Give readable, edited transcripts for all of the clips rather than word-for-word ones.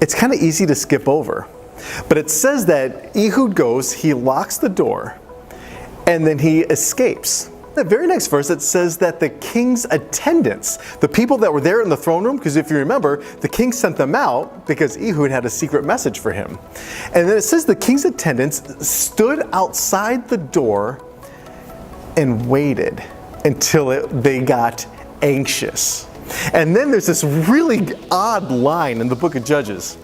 it's kind of easy to skip over. But it says that Ehud goes, he locks the door, and then he escapes. The very next verse, it says that the king's attendants, the people that were there in the throne room, because if you remember, the king sent them out because Ehud had a secret message for him. And then it says the king's attendants stood outside the door and waited until they got anxious. And then there's this really odd line in the book of Judges.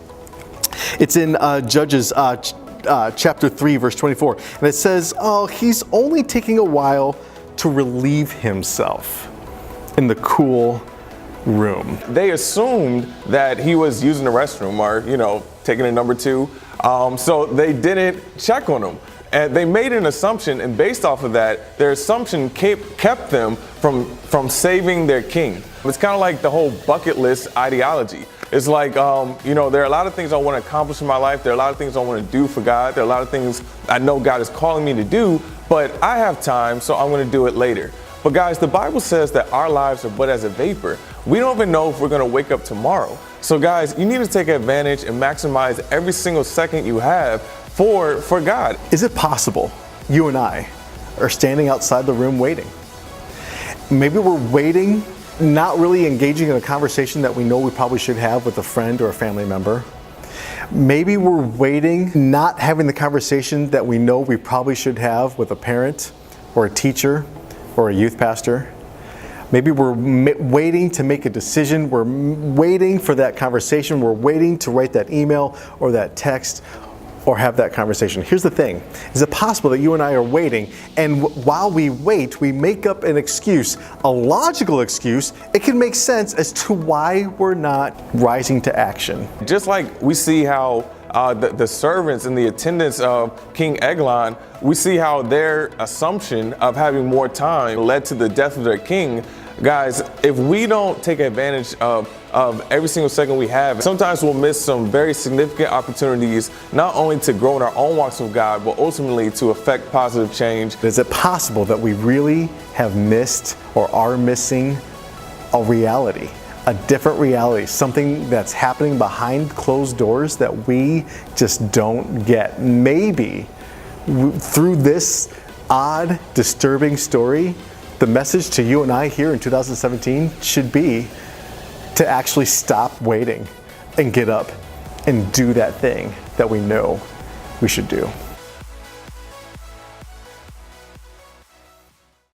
It's in Judges chapter 3, verse 24. And it says, oh, he's only taking a while to relieve himself in the cool room. They assumed that he was using the restroom or, taking a number 2. So they didn't check on him. And they made an assumption, and based off of that, their assumption kept them from saving their king. It's kind of like the whole bucket list ideology. It's like, there are a lot of things I want to accomplish in my life. There are a lot of things I want to do for God. There are a lot of things I know God is calling me to do, but I have time, so I'm going to do it later. But guys, the Bible says that our lives are but as a vapor. We don't even know if we're going to wake up tomorrow. So guys, you need to take advantage and maximize every single second you have for God. Is it possible you and I are standing outside the room waiting? Maybe we're waiting, not really engaging in a conversation that we know we probably should have with a friend or a family member. Maybe we're waiting, not having the conversation that we know we probably should have with a parent or a teacher or a youth pastor. Maybe we're waiting to make a decision. We're waiting for that conversation. We're waiting to write that email or that text or have that conversation. Here's the thing. Is it possible that you and I are waiting, and while we wait, we make up an excuse, a logical excuse? It can make sense as to why we're not rising to action. Just like we see how the servants and the attendants of King Eglon, we see how their assumption of having more time led to the death of their king. Guys, if we don't take advantage of every single second we have, sometimes we'll miss some very significant opportunities, not only to grow in our own walks with God, but ultimately to affect positive change. Is it possible that we really have missed or are missing a reality, a different reality, something that's happening behind closed doors that we just don't get? Maybe through this odd, disturbing story, the message to you and I here in 2017 should be to actually stop waiting and get up and do that thing that we know we should do.